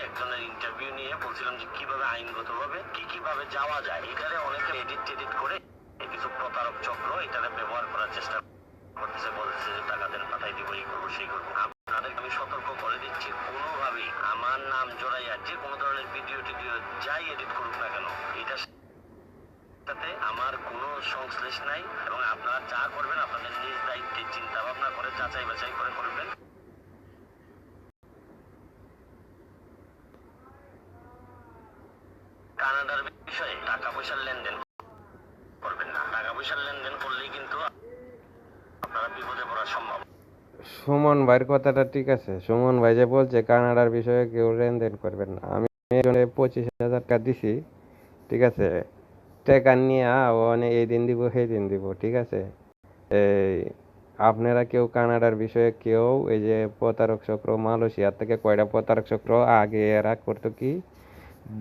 একজনের ইন্টারভিউ নিয়ে বলছিলাম যে কিভাবে আইনগতভাবে কিভাবে যাওয়া যায়, এটারে অনেকে এডিট করে কিছু প্রতারক চক্র এটারে ব্যবহার করার চেষ্টা করতেছে, বলছে যে টাকা দেন পাঠাই দিব, এই করবো সেই করবো। আপনাদের আমি সতর্ক করে দিচ্ছি, কোনোভাবেই আমার নাম জড়াইয়া যে কোনো ধরনের ভিডিও টিডিও যাই এডিট করুক না কেন, এটার সাথে আমার কোনো সংশ্লেষ নাই। এবং আপনারা যা করবেন আপনাদের নিজ দায়িত্বে চিন্তা ভাবনা করে যাচাই বাছাই করে করবেন। কানাডার বিষয়ে টাকা পয়সার লেনদেন করবেন না। টাকা পয়সার লেনদেন করলেই কিন্তু আপনারা বিপদে পড়া সম্ভব। সুমন ভাইয়ের কথাটা ঠিক আছে। সুমন ভাই যে বলছে কানাডার বিষয়ে কেউ লেনদেন করবেন না, আমি 25,000 টাকা দিছি, ঠিক আছে, টাকা নিয়ে মানে এই দিন দিব সেই দিন দিব, ঠিক আছে। এই আপনারা কেউ কানাডার বিষয়ে কেউ এই যে প্রতারক চক্র মালয়েশিয়া থেকে কয়টা প্রতারক চক্র আগে এরা করতো কি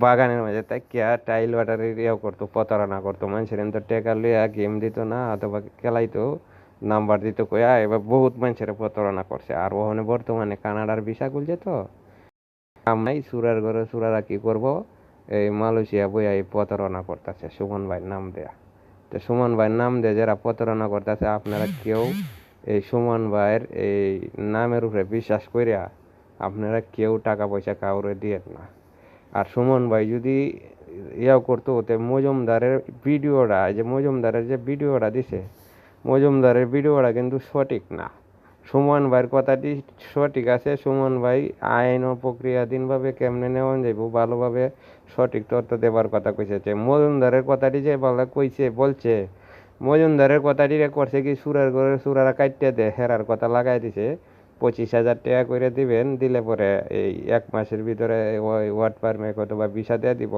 বাগানের মাঝে তাই টাইল ওয়াটারের ইয়েও করতো, প্রতারণা করতো মানুষের, তো টেকা লইয়া গেম দিত না অথবা খেলাইতো, নাম্বার দিত কয়া, এবার বহুত মানুষের প্রতারণা করছে। আর ওখানে বর্তমানে কানাডার ভিসা খুলছে, তো আমরাই সুরার ঘরে সুরারা কি করব, এই মালয়েশিয়া বইয়া এই প্রতারণা করতেছে সুমন ভাইয়ের নাম দেয়া। তো সুমন ভাইয়ের নাম দিয়ে যারা প্রতারণা করতেছে, আপনারা কেউ এই সুমন ভাইয়ের এই নামের উপরে বিশ্বাস করিয়া আপনারা কেউ টাকা পয়সা কাউরে দিয়ে না। আর সুমন ভাই যদি ইয়াও করতো, ওতে মজুমদারের ভিডিওটা, যে মজুমদারের যে ভিডিওটা দিছে, মজুমদারের ভিডিওটা কিন্তু সঠিক না। সুমন ভাইয়ের কথাটি সঠিক আছে। সুমন ভাই আইন ও প্রক্রিয়াধীনভাবে কেমনে নেওয়া যাইব ভালোভাবে সঠিক তথ্য দেবার কথা কইছে। মজুমদারের কথাটি যে বলা কইছে বলছে, মজুমদারের কথাটি করছে কি সুরের ঘরে সুরারা কাটিয়ে দে হেরার কথা লাগাই দিছে, 25,000 টাকা করে দিবেন, দিলে পরে এই 1 মাসের ভিতরে ওই ওয়ার্ড পারমিট অথবা ভিসা দিয়ে দিব,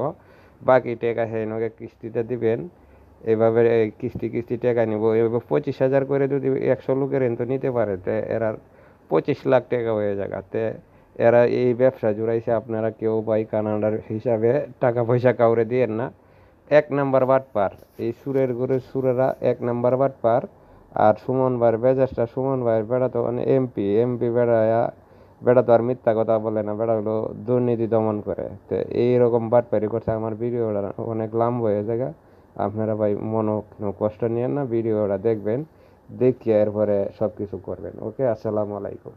বাকি টাকা হেনকে কিস্তিতে দিবেন। এভাবে কিস্তি টাকা নিব। এভাবে 25,000 করে যদি 100 লোকের তো নিতে পারে, তো এরা 25 লাখ টাকা হয়ে যাবে। এরা এই ব্যবসা জুড়াইছে। আপনারা কেউ ভাই কানাডার হিসাবে টাকা পয়সা কাউরে দিয়েন না। 1 নাম্বার বাটপার এই সুরের ঘরে সুরেরা, 1 নাম্বার বাটপার। আর সুমন ভাইয়ের বেজাসটা, সুমন ভাইয়ের বেড়া তো মানে এমপি বেড়া তো আর মিথ্যা কথা বলে না, বেড়া হলো দুর্নীতি দমন করে। তো এইরকম বাটপারি করছে। আমার ভিডিওটা অনেক লম্বা হয়ে যায়, আপনারা ভাই কোনো কষ্ট নিয়েন না, ভিডিওটা দেখবেন, দেখিয়ে এরপরে সব কিছু করবেন। ওকে, আসসালামু আলাইকুম।